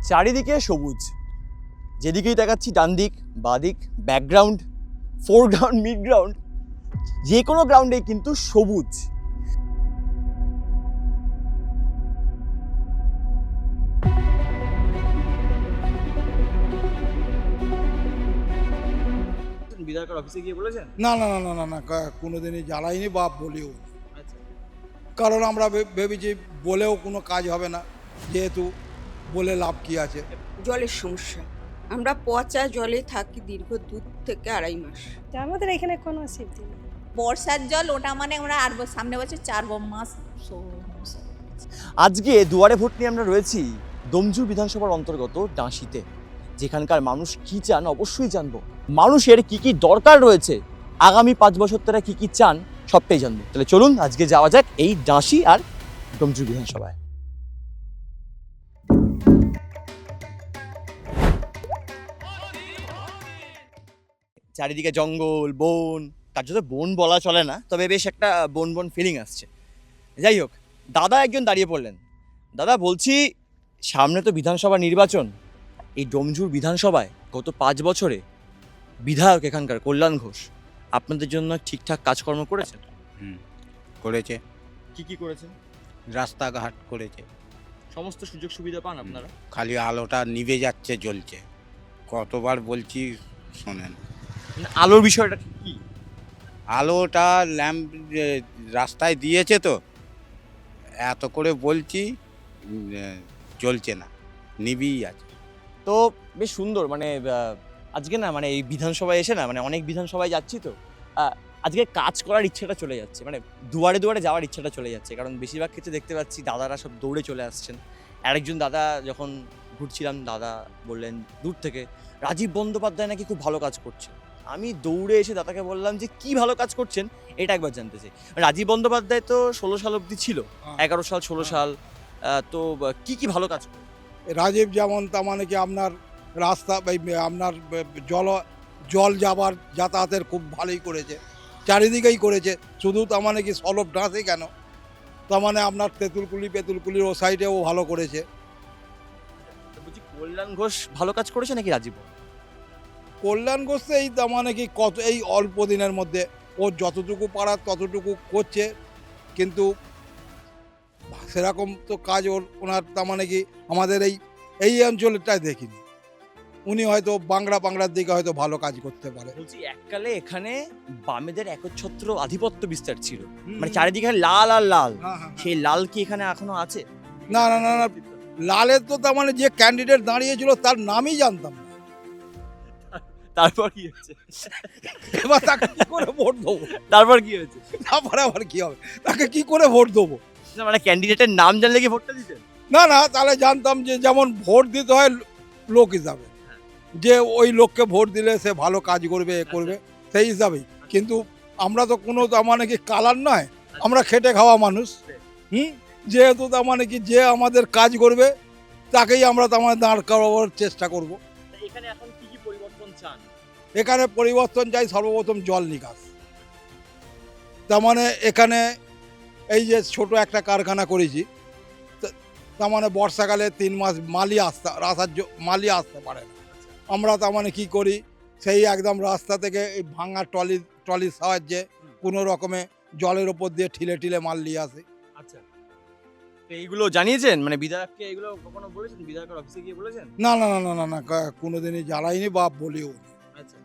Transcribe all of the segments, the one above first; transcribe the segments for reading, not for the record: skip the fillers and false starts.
চারিদিকে সবুজ, যেদিকেই তাকাচ্ছি ডান দিক বাঁ দিক, ব্যাকগ্রাউন্ড, ফোরগ্রাউন্ড, মিড গ্রাউন্ড, যে কোনো গ্রাউন্ডেই কিন্তু সবুজ। বিধায়কের অফিসে গিয়ে বলেছেন? না না না না না না কোনোদিনই জ্বালাইনি বা বলিও নি। আচ্ছা, কারণ আমরা ভেবেছি বলেও কোনো কাজ হবে না, যেহেতু বলে লাভ কি আছে। জলের সমস্যা, আমরা পচা জলে থাকি দীর্ঘ 2 থেকে 2.5 মাস। আমাদের এখানে কোনো অসুবিধা নেই। বর্ষার জল ওটা মানে আমরা সামনে বছর 4 মাস আজকে দুয়ারে ভোট নিয়ে আমরা রয়েছি ডোমজুর বিধানসভার অন্তর্গত ডাঁশিতে। যেখানকার মানুষ কি চান অবশ্যই জানবো, মানুষের কি কি দরকার রয়েছে, আগামী 5 বছর তারা কি কি চান সবটাই জানবো। তাহলে চলুন আজকে যাওয়া যাক এই ডাঁশি আর ডোমজুর বিধানসভায়। চারিদিকে জঙ্গল, বন, তার জন্য বন বলা চলে না, তবে বেশ একটা বন বন ফিলিং আসছে। যাই হোক, দাদা একজন দাঁড়িয়ে পড়লেন। দাদা, বলছি সামনে তো বিধানসভা নির্বাচন, এই ডোমজুর বিধানসভায় গত 5 বছরে বিধায়ক এখানকার কল্যাণ ঘোষ আপনাদের জন্য ঠিকঠাক কাজকর্ম করেছেন? করেছে, কি কি করেছেন? রাস্তাঘাট করেছে। সমস্ত সুযোগ সুবিধা পান আপনারা? খালি আলোটা নিভে যাচ্ছে, জ্বলছে। কতবার বলছি শোনেন। আলোর বিষয়টা ঠিক কি? আলোটা ল্যাম্প রাস্তায় দিয়েছে তো, এত করে বলছি জ্বলছে না, নিবেই আছে। তো বেশ সুন্দর, মানে আজকে না মানে এই বিধানসভায় এসে না মানে অনেক বিধানসভায় যাচ্ছি তো আজকে কাজ করার ইচ্ছেটা চলে যাচ্ছে, মানে দুয়ারে দুয়ারে যাওয়ার ইচ্ছেটা চলে যাচ্ছে। কারণ বেশিরভাগ ক্ষেত্রে দেখতে পাচ্ছি দাদারা সব দৌড়ে চলে আসছেন। আরেকজন দাদা যখন ঘুরছিলাম, দাদা বললেন দূর থেকে রাজীব বন্দ্যোপাধ্যায় নাকি খুব ভালো কাজ করছে। আমি দৌড়ে এসে দাদাকে বললাম যে কি ভালো কাজ করছেন এটা একবার জানতে চাই। রাজীব বন্দ্যোপাধ্যায় তো 16 সাল অবধি ছিল, 11 সাল 16 সাল, তো কি কি ভালো কাজ করে? রাজীব যেমন তার মানে কি আপনার রাস্তা আপনার জল যাবার যাতায়াতের খুব ভালোই করেছে, চারিদিকেই করেছে। শুধু তার মানে কি সলভ ডাঁসে কেন, তার মানে আপনার পেতুলকুলির ও সাইডেও ভালো করেছে। বলছি কল্যাণ ঘোষ ভালো কাজ করেছে নাকি রাজীব? কল্যাণ ঘোষ এই তার মানে কি এই অল্প দিনের মধ্যে ওর যতটুকু পারার ততটুকু করছে, কিন্তু সেরকম তো কাজ ওনার তার মানে কি আমাদের এই অঞ্চলটাই দেখিনি। উনি হয়তো বাংলার দিকে হয়তো ভালো কাজ করতে পারে। বলছি এককালে এখানে বামেদের একচ্ছত্র আধিপত্য বিস্তার ছিল, মানে চারিদিকে লাল আর লাল, সেই লাল কি এখানে এখনো আছে? না না না না, লালের তো তার মানে যে ক্যান্ডিডেট দাঁড়িয়েছিল তার নামই জানতাম না। তারপর কি হয়েছে? এবার তাকে কি করে ভোট দেবো? তারপর কি হয়েছে? তারপরে আবার কি হবে, তাকে কি করে ভোট দেবো? না, মানে ক্যান্ডিডেটের নাম জানলে কি ভোটটা দিতেন? না না, তাহলে জানতাম যে যেমন ভোট দিতে হয় লোক হিসাবে, যে ওই লোককে ভোট দিলে সে ভালো কাজ করবে, করবে সেই হিসাবেই। কিন্তু আমরা তো কোনো তার মানে কি কালার নয়, আমরা খেটে খাওয়া মানুষ। যেহেতু তার মানে কি যে আমাদের কাজ করবে তাকেই আমরা তার মানে দাঁড় করাবার চেষ্টা করব। এখানে এখন কি কি পরিবর্তন চান? এখানে পরিবর্তন চাই, সর্বপ্রথম জল নিকাশ। তার মানে এখানে এই যে ছোট একটা কারখানা করেছি, তার মানে বর্ষাকালে 3 মাস মালি আসতে পারে না। আমরা তার মানে কী করি, সেই একদম রাস্তা থেকে এই ভাঙা ট্রলির সাহায্যে কোনো রকমে জলের ওপর দিয়ে ঠিলে মাল নিয়ে আসি। আচ্ছা, তো এইগুলো জানিয়েছেন মানে বিধায়ককে? এগুলো কখনো বলেছেন বিধায়কের অফিসে গিয়ে বলেছেন? না না না না না না, কোনোদিনই জ্বালাইনি বা বলিও নি। আচ্ছা,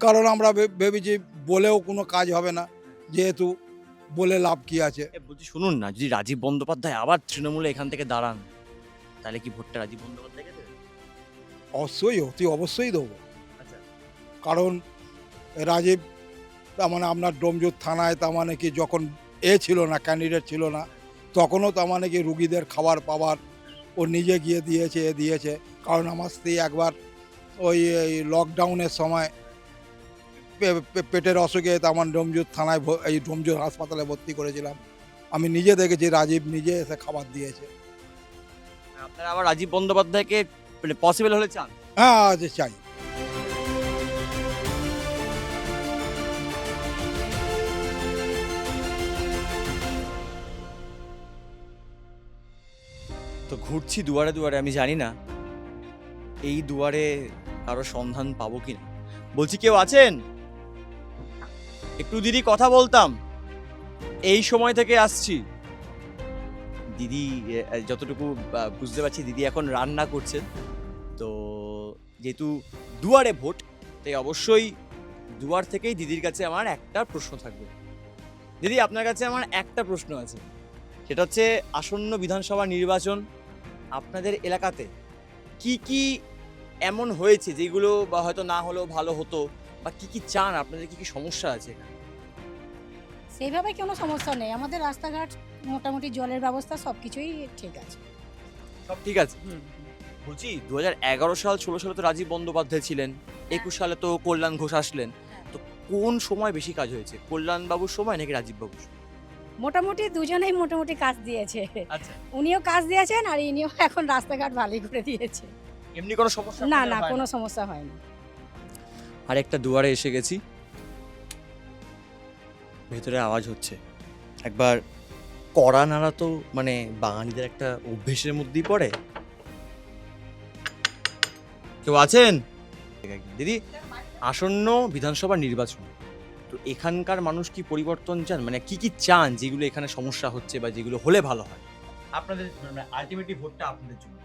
কারণ আমরা ভেবেছি বলেও কোনো কাজ হবে না, যেহেতু বলে লাভ কি আছে। বলছি শুনুন না, যদি রাজীব বন্দ্যোপাধ্যায় আবার তৃণমূলে এখান থেকে দাঁড়ান তাহলে কি ভোটটা রাজীব বন্দ্যোপাধ্যায়কে দেবেন? অবশ্যই দেবো। আচ্ছা, কারণ রাজীব তার মানে আপনার ডোমজুর থানায় তার মানে কি যখন ছিল না, ক্যান্ডিডেট ছিল না, তখনও তার মানে কি রুগীদের খাবার পাবার ও নিজে গিয়ে দিয়েছে। কারণ আমার স্ত্রী একবার ওই লকডাউনের সময় পেটের অসুখে তার মানে ডোমজুর থানায় এই ডোমজুর হাসপাতালে ভর্তি করেছিলাম। আমি নিজে দেখেছি রাজীব নিজে এসে খাবার দিয়েছে। আপনারা আবার রাজীব বন্দ্যোপাধ্যায়কে মানে পসিবল হলে চান? হ্যাঁ, চাই। তো ঘুরছি দুয়ারে দুয়ারে, আমি জানি না এই দুয়ারে কারো সন্ধান পাবো কিনা। বলছি কেউ আছেন? একটু দিদি কথা বলতাম, এই সময় থেকে আসছি। দিদি যতটুকু বুঝতে পারছি দিদি এখন রান্না করছেন। তো যেহেতু দুয়ারে ভোট, তাই অবশ্যই দুয়ার থেকেই দিদির কাছে আমার একটা প্রশ্ন থাকবে। দিদি আপনার কাছে আমার একটা প্রশ্ন আছে, সেটা হচ্ছে আসন্ন বিধানসভা নির্বাচন আপনাদের এলাকাতে কি কি এমন হয়েছে যেগুলো বা হয়তো না হলেও ভালো হতো, বা কি কি চান, আপনাদের কি কি সমস্যা আছে এখানে? সেইভাবে কোনো সমস্যা নেই, আমাদের রাস্তাঘাট মোটামুটি জলের ব্যবস্থা সব কিছুই ঠিক আছে। সব ঠিক আছে। বলছি 2011 সাল 16 সালে তো রাজীব বন্দ্যোপাধ্যায় ছিলেন, 21 সালে তো কল্যাণ ঘোষ আসলেন। তো কোন সময় বেশি কাজ হয়েছে, কল্যাণ বাবুর সময় নাকি রাজীব বাবুর সময়? মোটামুটি দুজনেই মোটামুটি কাজ দিয়েছে, আচ্ছা, উনিও কাজ দিয়েছেন আর ইনিও এখন রাস্তাঘাট ভালোই করে দিয়েছে। এমনি কোনো সমস্যা না আপনাদের না হয় কোনো সমস্যা হয়নি। আর একটা দুয়ারে এসে গেছি, ভেতরে আওয়াজ হচ্ছে। একবার কড়া নাড়া তো মানে বাঙালিদের একটা অভ্যেসের মধ্যেই পড়ে। কেউ আছেন? দিদি, আসন্ন বিধানসভা নির্বাচন, তো এখানকার মানুষ কি পরিবর্তন চান, মানে কি কি চান যেগুলো এখানে সমস্যা হচ্ছে বা যেগুলো হলে ভালো হয়? আপনাদের মানে আলটিমেটলি ভোটটা আপনাদের জন্য।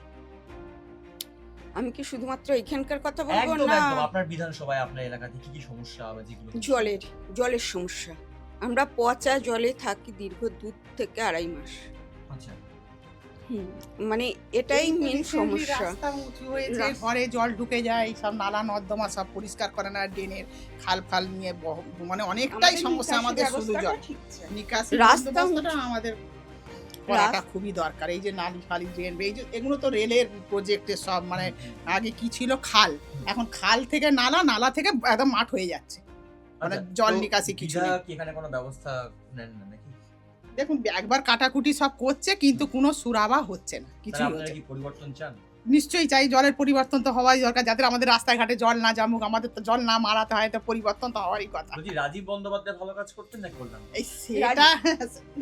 আমি কি শুধুমাত্র এখানকার কথা বলবো? একদম না, একদম, আপনার বিধানসভায় আপনার এলাকাতে কি কি সমস্যা বা যেগুলো জলের সমস্যা। আমরা পচা জলে থাকি দীর্ঘ 2 থেকে 2.5 মাস। আচ্ছা, মানে এটাই মেন সমস্যা। রাস্তা উঁচু হয়েছে, রাস- ঘরে জল ঢুকে যায়, সব নালা নর্দমা সব পরিষ্কার করে না, ড্রেনের খাল ফাল নিয়ে মানে অনেকটাই সমস্যা আমাদের। শুধু জল নিকাশি রাস্তা ব্যবস্থাটা আমাদের করাটা খুবই দরকার। এই যে নালি ফালি ড্রেন, এই যে এগুলো তো রেলের প্রজেক্টের সব, মানে আগে কি ছিল খাল, এখন খাল থেকে নালা, নালা থেকে একদম মাঠ হয়ে যাচ্ছে, মানে জল নিকাশি কিছু নেই। কি এখানে কোনো ব্যবস্থা নেন না নাকি? দেখুন একবার কাটাকুটি সব করছে কিন্তু কোনো সুরাবা হচ্ছে না, কিছু আপনারা কি পরিবর্তন চান? নিশ্চয়ই চাই, জলের পরিবর্তন তো হওয়াই দরকার, যাতে আমাদের রাস্তাঘাটে জল না জামুক, আমাদের তো জল না মারাতে হয়, তো পরিবর্তন তো হওয়ারই কথা। যদি রাজীব বন্দ্যোপাধ্যায় ভালো কাজ করতেন না করলাম, এই সেটা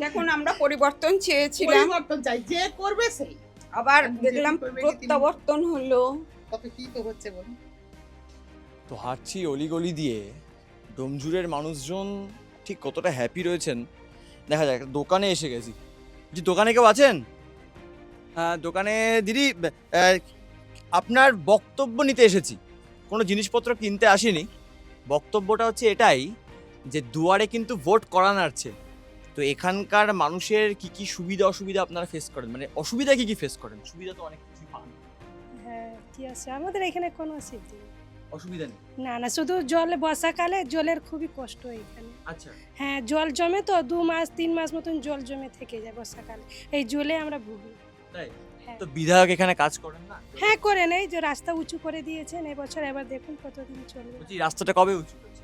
দেখুন, আমরা পরিবর্তন চেয়েছিলাম, পরিবর্তন চাই, যে করবে সেই। আবার যে দেখলাম করবে, প্রত্যাবর্তন হলো। তবে কি তো হচ্ছে বলুন। তো হাঁটছি অলিগলি দিয়ে, ডোমজুরের মানুষজন ঠিক কতটা হ্যাপি রয়েছেন দেখা যায়। একটা দোকানে এসে গেছি, যে দোকানে কেউ আছেন? হ্যাঁ দোকানে দিদি, আপনার বক্তব্য নিতে এসেছি, কোনো জিনিসপত্র কিনতে আসিনি। বক্তব্যটা হচ্ছে এটাই যে দুয়ারে কিন্তু ভোট করা নাড়ছে, তো এখানকার মানুষের কি কি সুবিধা অসুবিধা আপনারা ফেস করেন, মানে অসুবিধা কি কি ফেস করেন? সুবিধা তো অনেক কিছু পান, হ্যাঁ কি আছে, আমাদের এখানে কোনো অসুবিধা নেই। অসুবিধা নেই। না না, শুধু জল বর্ষাকালে জলের খুবই কষ্ট এখানে। আচ্ছা, হ্যাঁ জল জমে তো 2 মাস 3 মাস মতন জল জমে থেকে যায় বর্ষাকালে, এই জলে আমরা ভুগি। তাই? হ্যাঁ। তো বিধায়ক এখানে কাজ করেন না? হ্যাঁ করে নেই, যে রাস্তা উঁচু করে দিয়েছেন এবছর, এবার দেখুন কতদিন চলবে। বলছি রাস্তাটা কবে উঁচু হয়েছে?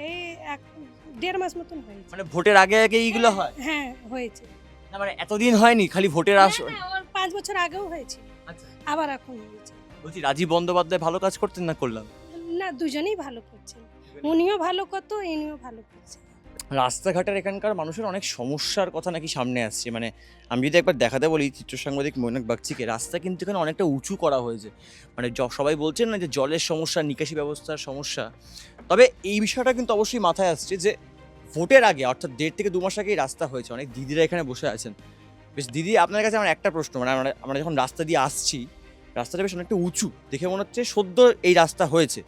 এই 1.5 মাস মতন হয়েছে। মানে ভোটের আগে আগে এইগুলো হয়? হ্যাঁ হয়েছে। না মানে এতদিন হয়নি, খালি ভোটের না, আসন? না, ওর 5 বছর আগেও হয়েছে, আচ্ছা, আবার এখন হয়েছে। বলছি রাজীব বন্দ্যোপাধ্যায় ভালো কাজ করতেন না করলাম? না, দুজনেই ভালো করছেন, উনিও ভালো করতো, ইনিও ভালো করছেন। রাস্তাঘাটের এখানকার মানুষের অনেক সমস্যার কথা নাকি সামনে আসছে। মানে আমি যদি একবার দেখাতে বলি চিত্র সাংবাদিক মৈনাক বাগচিকে, রাস্তা কিন্তু এখানে অনেকটা উঁচু করা হয়েছে। মানে সবাই বলছেন না যে জলের সমস্যা, নিকাশি ব্যবস্থার সমস্যা। তবে এই বিষয়টা কিন্তু অবশ্যই মাথায় আসছে যে ভোটের আগে অর্থাৎ 1.5 থেকে 2 মাস আগেই রাস্তা হয়েছে, অনেক দিদিরা এখানে বসে আছেন। বেশ দিদি, আপনার কাছে আমার একটা প্রশ্ন, মানে আমরা যখন রাস্তা দিয়ে আসছি, রাস্তাটা বেশ অনেকটা উঁচু, দেখে মনে হচ্ছে সদ্য এই রাস্তা হয়েছে।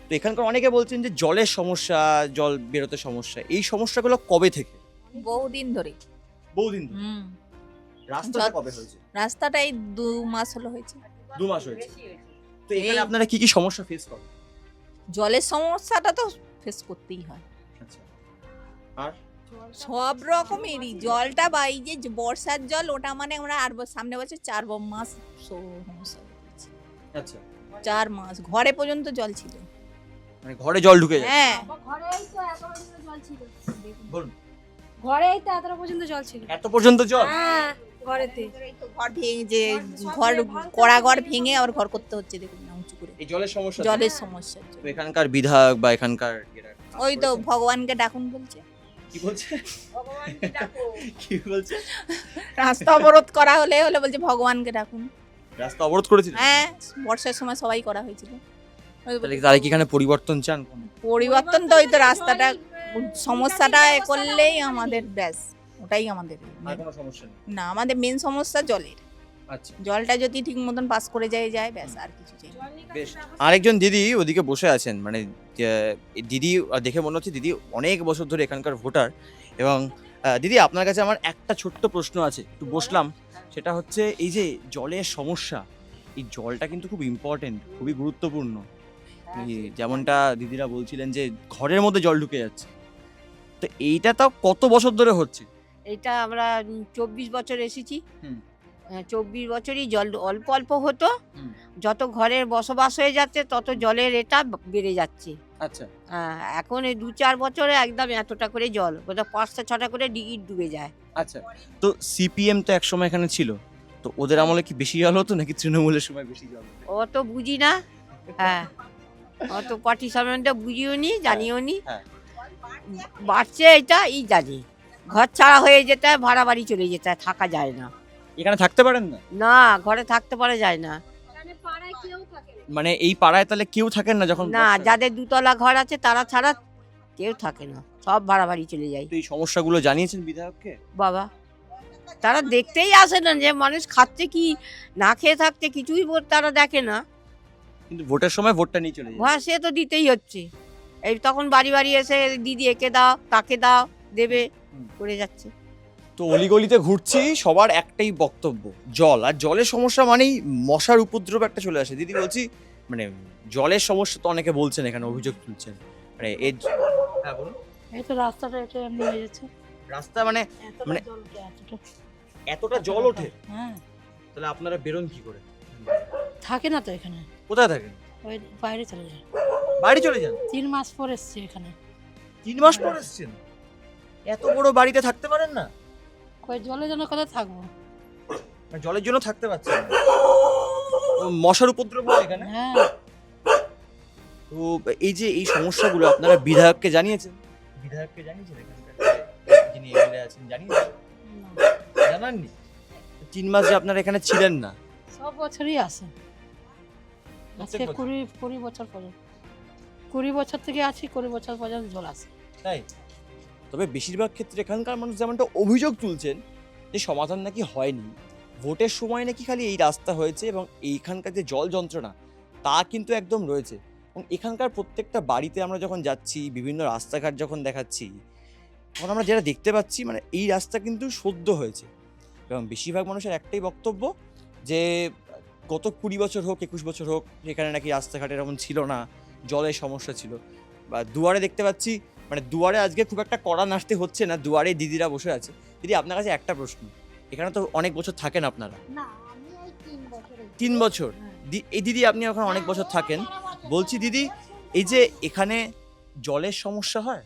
তো এখানকার অনেকে বলছেন যে জলের সমস্যা, জল বেরোতে সমস্যা, এই সমস্যাগুলো কবে থেকে? বহুদিন ধরে। বহুদিন ধরে। রাস্তাটা জল- কবে হয়েছে? রাস্তাটা এই 2 মাস হলো হয়েছে। 2 মাস হয়েছে। তো এখানে আপনারা কি কি সমস্যা ফেস করেন? জলের সমস্যাটা তো ফেস করতেই হয়, আচ্ছা, আর সব রকমেরই। জলটা বা এই যে বর্ষার জল, ওটা মানে আমরা সামনে বছর 4 মাস সমস্যা হচ্ছে। আচ্ছা, 4 মাস ঘরে পর্যন্ত জল ছিল। মানে ঘরে জল ঢুকে যায়? হ্যাঁ, ঘরেই তো এত পর্যন্ত জল ছিল, বলুন, ঘরেই তো এত পর্যন্ত জল ছিল। এত পর্যন্ত জল? হ্যাঁ ঘরেতে। এই তো ঘর ভেঙে, যে ঘর কড়া ঘর ভেঙে আবার ঘর করতে হচ্ছে, দেখুন না উঁচু করে। এই জলের সমস্যা? জলের সমস্যার তো জন্য এখানকার বিধায়ক বা এখানকার ওই তো ভগবানকে ডাকুন বলছে। কি বলছে? কি বলছে? রাস্তা অবরোধ করা হলে বলছে ভগবানকে ডাকুন। রাস্তা অবরোধ করেছিল? হ্যাঁ, বর্ষার সময় সবাই করা হয়েছিল। তাহলে কি এখানে পরিবর্তন চান? পরিবর্তন তো ওই তো রাস্তাটা সমস্যাটা এ করলেই আমাদের ব্যাস, ওটাই আমাদের আর কোনো সমস্যা নেই? না, আমাদের মেন সমস্যা জলের। আচ্ছা, জলটা যদি ঠিক মতন পাস করে যায় ব্যাস, আর কিছু চাই না। বেশ। আরেকজন দিদি ওদিকে বসে আছেন, মানে দিদি দেখে মনে হচ্ছে দিদি অনেক বছর ধরে এখানকার ভোটার। এবং দিদি, আপনার কাছে আমার একটা ছোট্ট প্রশ্ন আছে, একটু বসলাম। সেটা হচ্ছে এই যে জলের সমস্যা, এই জলটা কিন্তু খুব ইম্পর্টেন্ট, খুবই গুরুত্বপূর্ণ। এই যেমনটা দিদিরা বলছিলেন যে ঘরের মধ্যে জল ঢুকে যাচ্ছে, তো এইটা তাও কত বছর ধরে হচ্ছে? এটা আমরা 24 বছর এসেছি। হুম। 24 বছরই জল অল্প অল্প হতো। হুম। যত ঘরের বসবাস হয়ে যাচ্ছে তত জলের এটা বেড়ে যাচ্ছে। আচ্ছা, এখন এই 2-4 বছরে একদম এতটা করে জল, কোথাও 5টা-6টা করে ডিগি ডুবে যায়। আচ্ছা। তো সিপিএম তো একসময় এখানে ছিল, তো ওদের আমলে কি বেশি জল হতো নাকি তৃণমূলের সময় বেশি জল হতো? অত বুঝি না। হ্যাঁ, অত পার্টি সম্বন্ধে বুঝিও নি, জানিও নি। হ্যাঁ। বাড়ছে এটা জানি। ঘর ছাড়া হয়ে যেতে হয়, ভাড়া বাড়ি চলে যেতে হয়, থাকা যায় না। এখানে থাকতে পারেন না? না, ঘরে থাকতে পারা যায় না। মানে এই পাড়ায় তাহলে কেউ থাকেন না যখন না, বর্ষা? যাদের দুতলা ঘর আছে তারা ছাড়া কেউ থাকে না, সব ভাড়া বাড়ি চলে যায়। তো এই সমস্যাগুলো জানিয়েছেন বিধায়ককে? বাবা, তারা দেখতেই আসে না যে মানুষ খাচ্ছে কি না খেয়ে থাকতে, কিছুই তারা দেখে না। কিন্তু ভোটের সময় ভোটটা নিয়ে চলে যায়। হ্যাঁ, সে তো দিতেই হচ্ছে। এই তখন বাড়ি বাড়ি এসে দিদি একে দাও তাকে দাও দেবে করে যাচ্ছে। তো অলিগলিতে ঘুরছি, সবার একটাই বক্তব্য, জল। আর জলের সমস্যা মানেই মশার উপদ্রব একটা চলে আসে। দিদি বলছি, মানে জলের সমস্যা তো অনেকে বলছেন, এখানে অভিযোগ তুলছেন, মানে এর। হ্যাঁ বলুন। এই তো রাস্তাটা এটা এমনি হয়ে যাচ্ছে। রাস্তা মানে মানে জল উঠে, এতটা। এতটা জল ওঠে? হ্যাঁ, তাহলে আপনারা বেরোন কি করে? থাকে না তো এখানে, কোথায় থাকেন? ওই বাইরে চলে যায়। বাড়ি চলে যান? 3 মাস পর এসছে এখানে। 3 মাস পর এসেছেন? এত বড় বাড়িতে থাকতে পারেন না? কই জলের জন্য কোথায় থাকবো? মানে জলের জন্য থাকতে পারছেন না? ও, মশার উপদ্রব হয় এখানে? হ্যাঁ, তো এই যে এই সমস্যাগুলো আপনারা বিধায়ককে জানিয়েছেন? বিধায়ককে জানিয়েছেন এখানকার যিনি এমএলএ আছেন, জানিয়েছেন? জানাননি? 3 মাস যে আপনারা এখানে ছিলেন না? সব বছরই আসে। আজকে প্রত্যেক বছর? 20 বছর পর্যন্ত, 20 বছর থেকে আছি, 20 বছর পর্যন্ত জল আসে। তাই? তবে বেশিরভাগ ক্ষেত্রে এখানকার মানুষ যেমনটা অভিযোগ তুলছেন যে সমাধান নাকি হয়নি, ভোটের সময় নাকি খালি এই রাস্তা হয়েছে, এবং এইখানকার যে জল যন্ত্রণা তা কিন্তু একদম রয়েছে। এবং এখানকার প্রত্যেকটা বাড়িতে আমরা যখন যাচ্ছি, বিভিন্ন রাস্তাঘাট যখন দেখাচ্ছি, তখন আমরা যেটা দেখতে পাচ্ছি, মানে এই রাস্তা কিন্তু সদ্য হয়েছে। এবং বেশিরভাগ মানুষের একটাই বক্তব্য যে গত 20 বছর হোক, 21 বছর হোক, সেখানে নাকি রাস্তাঘাট এরকম ছিল না, জলের সমস্যা ছিল। বা দুয়ারে দেখতে পাচ্ছি, মানে দুয়ারে আজকে খুব একটা কড়া নাড়তে হচ্ছে না, দুয়ারে দিদিরা বসে আছে। দিদি, আপনার কাছে একটা প্রশ্ন, এখানে তো অনেক বছর থাকেন আপনারা? না, আমি ওই 3 বছর। 3 বছর? এই দিদি, আপনি এখন অনেক বছর থাকেন, বলছি দিদি, এই যে এখানে জলের সমস্যা হয়?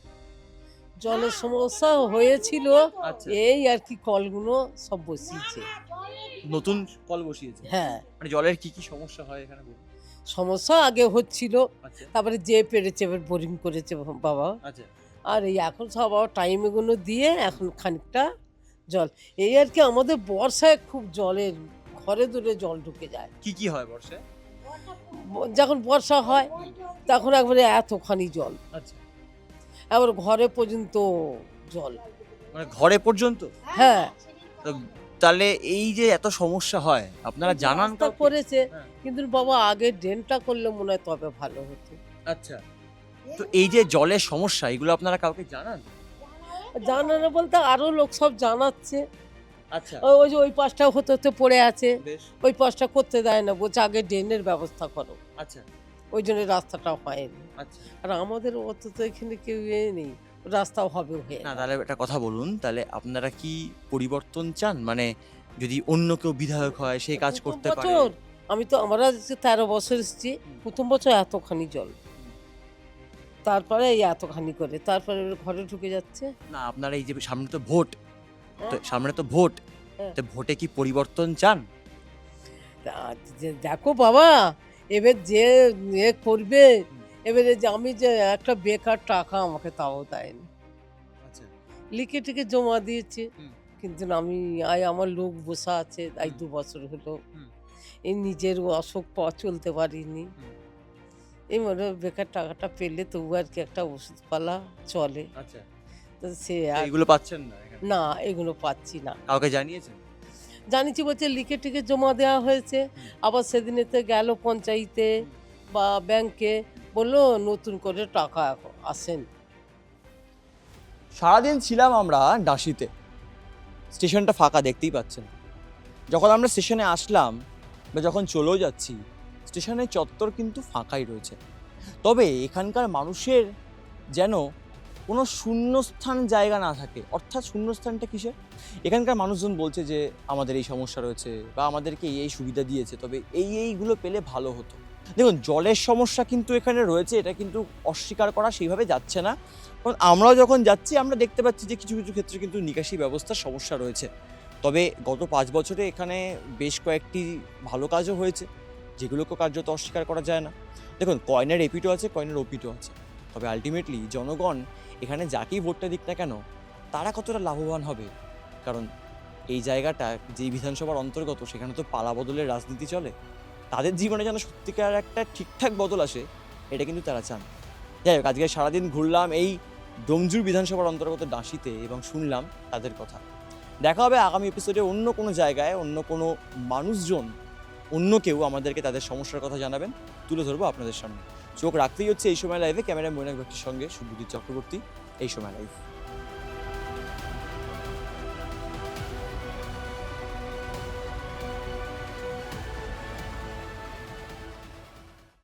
জলের সমস্যা হয়েছিল, আচ্ছা, এই আর কি কলগুলো সব বসিয়েছে। নতুন কল বসিয়েছে? হ্যাঁ, মানে জলের কি কি সমস্যা হয় এখানে বলুন? সমস্যা আগে হচ্ছিল, আচ্ছা, তারপরে যে পেরেছে এবার বোরিং করেছে বাবা। আচ্ছা। আর এই এখন সব আবার টাইমগুলো দিয়ে এখন খানিকটা জল, এই আর কি আমাদের বর্ষায় খুব জলের ঘরে দূরে জল ঢুকে যায়। কি কি হয় বর্ষায়? যখন বর্ষা হয় তখন একবারে এতখানি জল, আচ্ছা, এবার ঘরে পর্যন্ত জল। মানে ঘরে পর্যন্ত? হ্যাঁ, তো তাহলে এই যে এত সমস্যা হয়, আপনারা জানান রাস্তা কাউকে? করেছে, হ্যাঁ। কিন্তু বাবা আগে ড্রেনটা করলে মনে হয় তবে ভালো হতো। আচ্ছা, তো এই যে জলের সমস্যা, এগুলো আপনারা কাউকে জানান? জানানো বলতে আরো লোক সব জানাচ্ছে। আচ্ছা, ওই যে ওই পাশটা হতে হতে পড়ে আছে, বেশ। ওই পাশটা করতে দেয় না, বলছে আগে ড্রেনের ব্যবস্থা করো, আচ্ছা, ওই জন্য রাস্তাটাও হয়নি। আচ্ছা। আর আমাদের অত তো এখানে কেউ নেই, রাস্তাও হবে হয়ে না, তাহলে একটা কথা বলুন, তাহলে আপনারা কি পরিবর্তন চান? মানে যদি অন্য কেউ বিধায়ক হয়, সেই কাজ প্রথম করতে পারে? বছর আমি তো, আমরা যে 13 বছর এসেছি, প্রথম বছর এতখানি জল, তারপরে এই এতখানি করে, তারপরে ঘরে ঢুকে যাচ্ছে। না, আপনারা এই যে সামনে তো ভোট, তো হ্যাঁ। সামনে তো ভোট, হ্যাঁ। তো ভোটে কি পরিবর্তন চান? দেখো বাবা, এবার যে করবে, এবারে যে আমি যে একটা বেকার টাকা আমাকে তাও দেয়নি, আচ্ছা, লিখে টিকে জমা দিয়েছি, হুম। কিন্তু আমি আমার লোক বসা আছে, এই 2 বছর হলো, হুম। এই নিজের অসুখ চলতে পারিনি। এই মনে হয় বেকার টাকাটা পেলে তবু আর কি একটা ওষুধপালা চলে। আচ্ছা, তো সে আর এগুলো পাচ্ছেন না এখানে? না, এগুলো পাচ্ছি না। কাউকে জানিয়েছেন? জানিছি বলছে লিখে টিকে জমা দেওয়া হয়েছে, আবার সেদিনেতে গেল পঞ্চায়েতে বা ব্যাংকে, বললো নতুন করে টাকা এখন আসেন। সারাদিন ছিলাম আমরা ডাঁশিতে, স্টেশনটা ফাঁকা দেখতেই পাচ্ছেন। যখন আমরা স্টেশনে আসলাম বা যখন চলেও যাচ্ছি, স্টেশনের চত্বর কিন্তু ফাঁকাই রয়েছে। তবে এখানকার মানুষের যেন কোনো শূন্যস্থান জায়গা না থাকে। অর্থাৎ শূন্যস্থানটা কিসের? এখানকার মানুষজন বলছে যে আমাদের এই সমস্যা রয়েছে বা আমাদেরকে এই সুবিধা দিয়েছে, তবে এইগুলো পেলে ভালো হতো। দেখুন, জলের সমস্যা কিন্তু এখানে রয়েছে, এটা কিন্তু অস্বীকার করা সেইভাবে যাচ্ছে না। কারণ আমরাও যখন যাচ্ছি আমরা দেখতে পাচ্ছি যে কিছু কিছু ক্ষেত্রে কিন্তু নিকাশি ব্যবস্থার সমস্যা রয়েছে। তবে গত 5 বছরে এখানে বেশ কয়েকটি ভালো কাজও হয়েছে, যেগুলোকে কার্যত অস্বীকার করা যায় না। দেখুন, কয়েনের এপিটও আছে, কয়েনের ওপিটও আছে। তবে আলটিমেটলি জনগণ এখানে যাকেই ভোটটা দিক না কেন, তারা কতটা লাভবান হবে? কারণ এই জায়গাটা যেই বিধানসভার অন্তর্গত, সেখানে তো পালা বদলের রাজনীতি চলে। তাদের জীবনে যেন সত্যিকার একটা ঠিকঠাক বদল আসে, এটা কিন্তু তারা চান। যাই হোক, আজকে সারাদিন ঘুরলাম এই ডোমজুর বিধানসভার অন্তর্গত ডাঁশিতে এবং শুনলাম তাদের কথা। দেখা হবে আগামী এপিসোডে অন্য কোনো জায়গায়, অন্য কোনো মানুষজন, অন্য কেউ আমাদেরকে তাদের সমস্যার কথা জানাবেন, তুলে ধরবো আপনাদের সামনে। চোখ রাখতেই হচ্ছে এই সময় লাইভে। ক্যামেরা মৈনাক ভট্টির সঙ্গে শুভজিৎ চক্রবর্তী, এই সময় লাইভ।